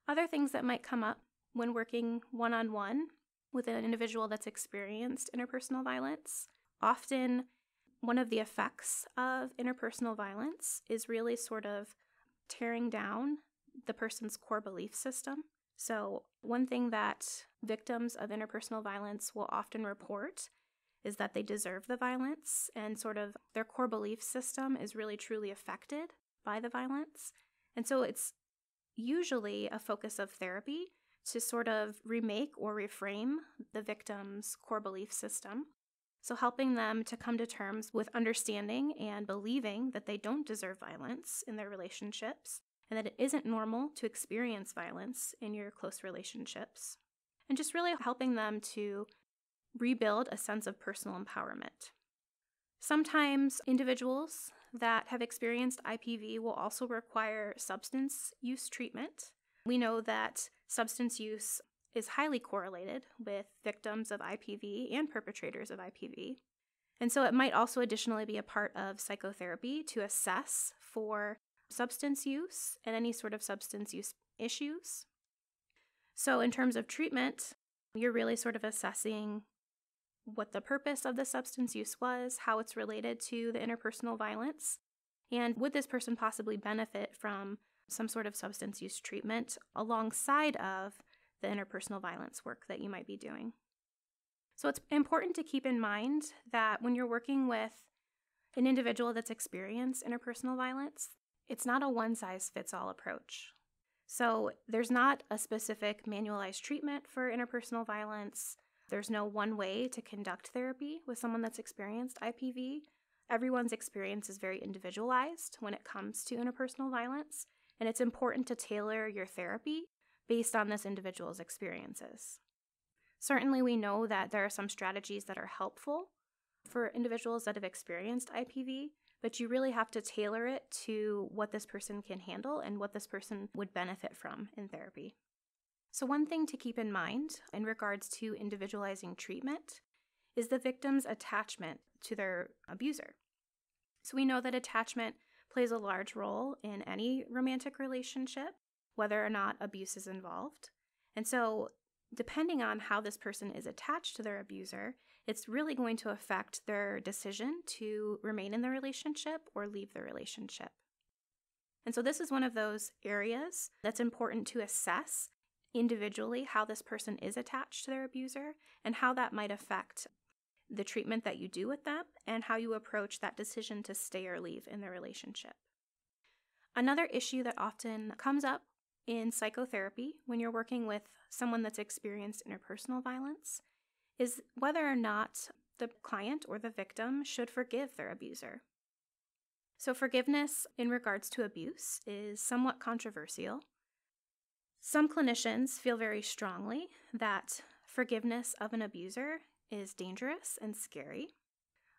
Other things that might come up when working one-on-one with an individual that's experienced interpersonal violence. Often, one of the effects of interpersonal violence is really sort of tearing down the person's core belief system. So, one thing that victims of interpersonal violence will often report is that they deserve the violence, and sort of their core belief system is really truly affected by the violence. And so it's usually a focus of therapy to sort of remake or reframe the victim's core belief system. So helping them to come to terms with understanding and believing that they don't deserve violence in their relationships, and that it isn't normal to experience violence in your close relationships. And just really helping them to rebuild a sense of personal empowerment. Sometimes individuals that have experienced IPV will also require substance use treatment. We know that substance use is highly correlated with victims of IPV and perpetrators of IPV. And so it might also additionally be a part of psychotherapy to assess for substance use and any sort of substance use issues. So in terms of treatment, you're really sort of assessing what the purpose of the substance use was, how it's related to the interpersonal violence, and would this person possibly benefit from some sort of substance use treatment alongside of the interpersonal violence work that you might be doing. So it's important to keep in mind that when you're working with an individual that's experienced interpersonal violence, it's not a one-size-fits-all approach. So there's not a specific manualized treatment for interpersonal violence. There's no one way to conduct therapy with someone that's experienced IPV. Everyone's experience is very individualized when it comes to interpersonal violence, and it's important to tailor your therapy based on this individual's experiences. Certainly, we know that there are some strategies that are helpful for individuals that have experienced IPV, but you really have to tailor it to what this person can handle and what this person would benefit from in therapy. So one thing to keep in mind in regards to individualizing treatment is the victim's attachment to their abuser. So we know that attachment plays a large role in any romantic relationship, whether or not abuse is involved. And so depending on how this person is attached to their abuser, it's really going to affect their decision to remain in the relationship or leave the relationship. And so this is one of those areas that's important to assess individually how this person is attached to their abuser and how that might affect the treatment that you do with them and how you approach that decision to stay or leave in the relationship. Another issue that often comes up in psychotherapy when you're working with someone that's experienced interpersonal violence is whether or not the client or the victim should forgive their abuser. So forgiveness in regards to abuse is somewhat controversial. Some clinicians feel very strongly that forgiveness of an abuser is dangerous and scary,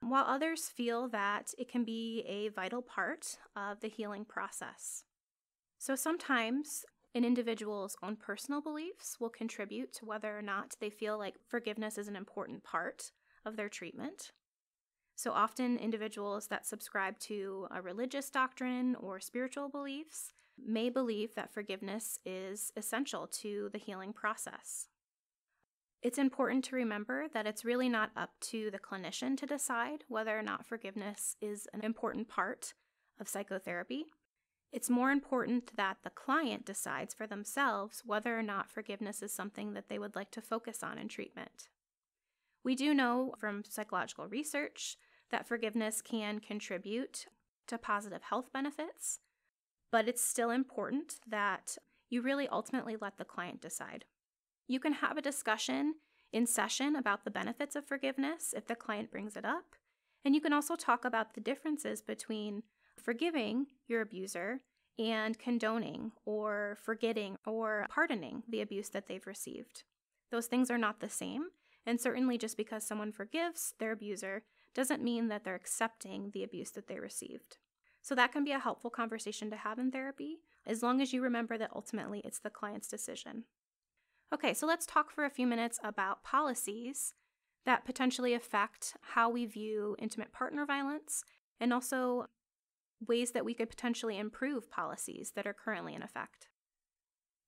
while others feel that it can be a vital part of the healing process. So sometimes an individual's own personal beliefs will contribute to whether or not they feel like forgiveness is an important part of their treatment. So often individuals that subscribe to a religious doctrine or spiritual beliefs may believe that forgiveness is essential to the healing process. It's important to remember that it's really not up to the clinician to decide whether or not forgiveness is an important part of psychotherapy. It's more important that the client decides for themselves whether or not forgiveness is something that they would like to focus on in treatment. We do know from psychological research that forgiveness can contribute to positive health benefits, but it's still important that you really ultimately let the client decide. You can have a discussion in session about the benefits of forgiveness if the client brings it up, and you can also talk about the differences between forgiving your abuser and condoning or forgetting or pardoning the abuse that they've received. Those things are not the same, and certainly just because someone forgives their abuser doesn't mean that they're accepting the abuse that they received. So that can be a helpful conversation to have in therapy, as long as you remember that ultimately it's the client's decision. Okay, so let's talk for a few minutes about policies that potentially affect how we view intimate partner violence and also ways that we could potentially improve policies that are currently in effect.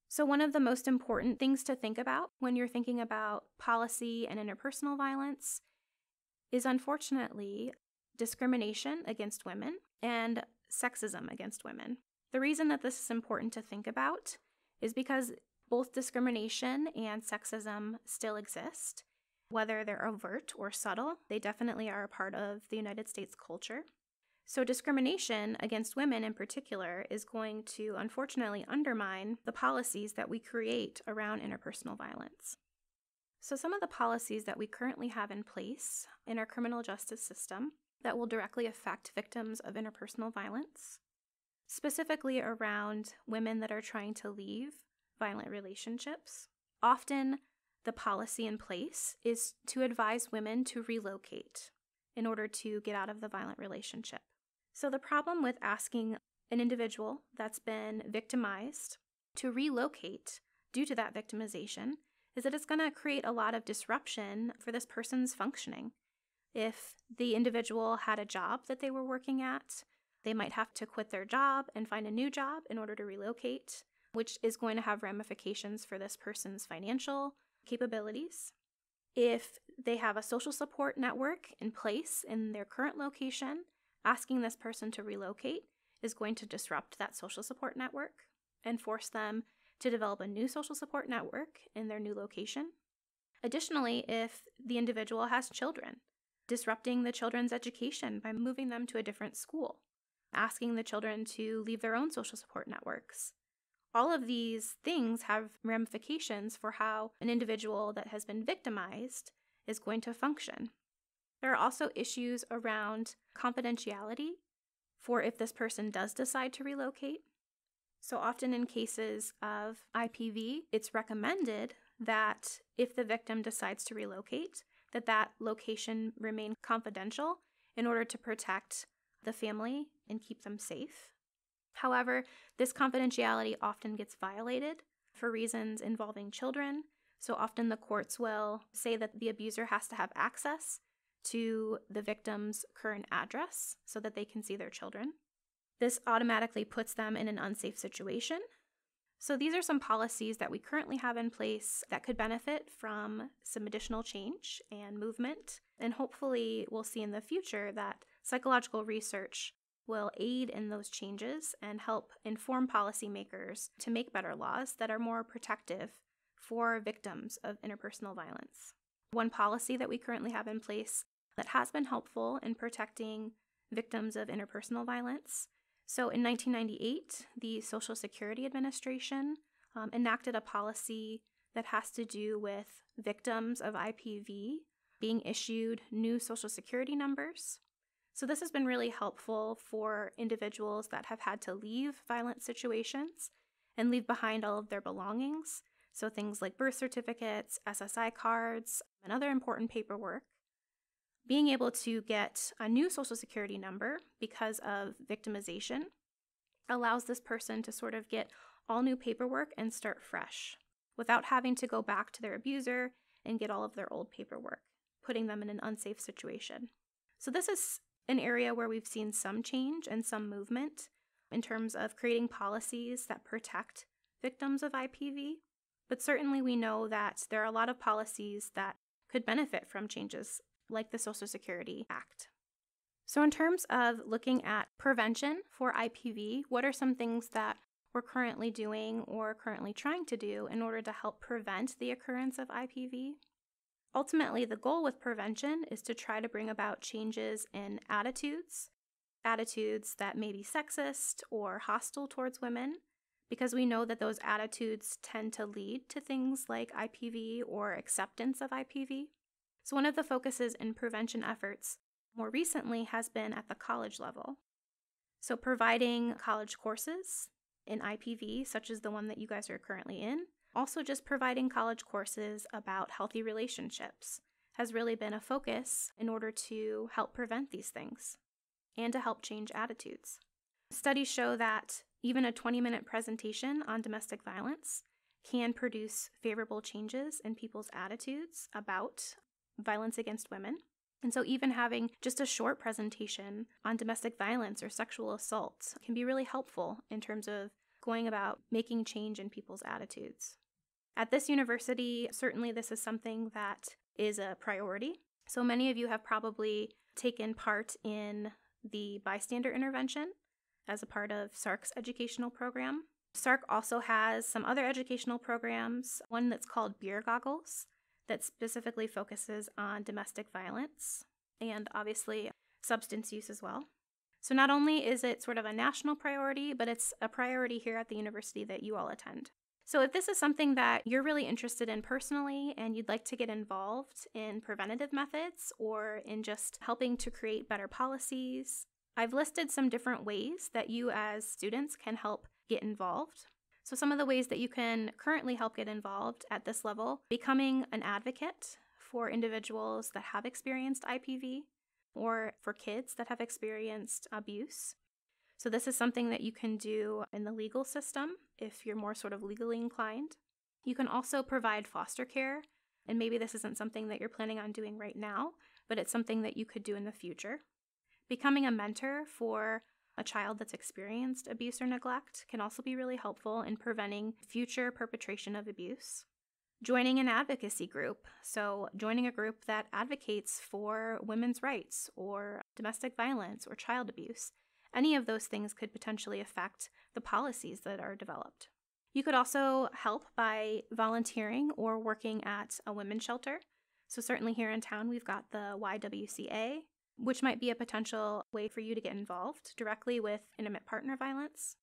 So one of the most important things to think about when you're thinking about policy and interpersonal violence is, unfortunately, discrimination against women and sexism against women. The reason that this is important to think about is because both discrimination and sexism still exist. Whether they're overt or subtle, they definitely are a part of the United States culture. So discrimination against women in particular is going to unfortunately undermine the policies that we create around interpersonal violence. So some of the policies that we currently have in place in our criminal justice system that will directly affect victims of interpersonal violence, specifically around women that are trying to leave violent relationships. Often the policy in place is to advise women to relocate in order to get out of the violent relationship. So the problem with asking an individual that's been victimized to relocate due to that victimization is that it's going to create a lot of disruption for this person's functioning. If the individual had a job that they were working at, they might have to quit their job and find a new job in order to relocate, which is going to have ramifications for this person's financial capabilities. If they have a social support network in place in their current location, asking this person to relocate is going to disrupt that social support network and force them to develop a new social support network in their new location. Additionally, if the individual has children, disrupting the children's education by moving them to a different school, asking the children to leave their own social support networks. All of these things have ramifications for how an individual that has been victimized is going to function. There are also issues around confidentiality for if this person does decide to relocate. So often in cases of IPV, it's recommended that if the victim decides to relocate, that location remain confidential in order to protect the family and keep them safe. However, this confidentiality often gets violated for reasons involving children. So often the courts will say that the abuser has to have access to the victim's current address so that they can see their children. This automatically puts them in an unsafe situation. So these are some policies that we currently have in place that could benefit from some additional change and movement. And hopefully we'll see in the future that psychological research will aid in those changes and help inform policymakers to make better laws that are more protective for victims of interpersonal violence. One policy that we currently have in place that has been helpful in protecting victims of interpersonal violence. So in 1998, the Social Security Administration enacted a policy that has to do with victims of IPV being issued new Social Security numbers. So this has been really helpful for individuals that have had to leave violent situations and leave behind all of their belongings. So things like birth certificates, SSI cards, and other important paperwork. Being able to get a new Social Security number because of victimization allows this person to sort of get all new paperwork and start fresh without having to go back to their abuser and get all of their old paperwork, putting them in an unsafe situation. So this is an area where we've seen some change and some movement in terms of creating policies that protect victims of IPV. But certainly we know that there are a lot of policies that could benefit from changes like the Social Security Act. So in terms of looking at prevention for IPV, what are some things that we're currently doing or currently trying to do in order to help prevent the occurrence of IPV? Ultimately, the goal with prevention is to try to bring about changes in attitudes that may be sexist or hostile towards women, because we know that those attitudes tend to lead to things like IPV or acceptance of IPV. So one of the focuses in prevention efforts more recently has been at the college level. So providing college courses in IPV, such as the one that you guys are currently in, also just providing college courses about healthy relationships has really been a focus in order to help prevent these things and to help change attitudes. Studies show that even a 20-minute presentation on domestic violence can produce favorable changes in people's attitudes about violence against women. And so even having just a short presentation on domestic violence or sexual assault can be really helpful in terms of going about making change in people's attitudes. At this university, certainly this is something that is a priority. So many of you have probably taken part in the bystander intervention as a part of SARC's educational program. SARC also has some other educational programs, one that's called Beer Goggles, that specifically focuses on domestic violence and obviously substance use as well. So not only is it sort of a national priority, but it's a priority here at the university that you all attend. So if this is something that you're really interested in personally and you'd like to get involved in preventative methods or in just helping to create better policies, I've listed some different ways that you as students can help get involved. So some of the ways that you can currently help get involved at this level: becoming an advocate for individuals that have experienced IPV or for kids that have experienced abuse. So this is something that you can do in the legal system if you're more sort of legally inclined. You can also provide foster care, and maybe this isn't something that you're planning on doing right now, but it's something that you could do in the future. Becoming a mentor for a child that's experienced abuse or neglect can also be really helpful in preventing future perpetration of abuse. Joining an advocacy group, so joining a group that advocates for women's rights or domestic violence or child abuse. Any of those things could potentially affect the policies that are developed. You could also help by volunteering or working at a women's shelter. So certainly here in town, we've got the YWCA, which might be a potential way for you to get involved directly with intimate partner violence.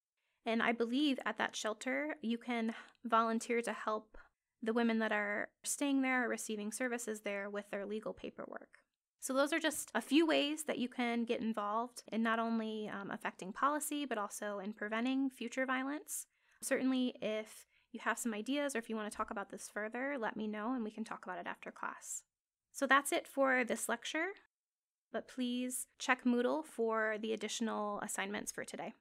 And I believe at that shelter, you can volunteer to help the women that are staying there or receiving services there with their legal paperwork. So those are just a few ways that you can get involved in not only affecting policy, but also in preventing future violence. Certainly, if you have some ideas or if you want to talk about this further, let me know and we can talk about it after class. So that's it for this lecture, but please check Moodle for the additional assignments for today.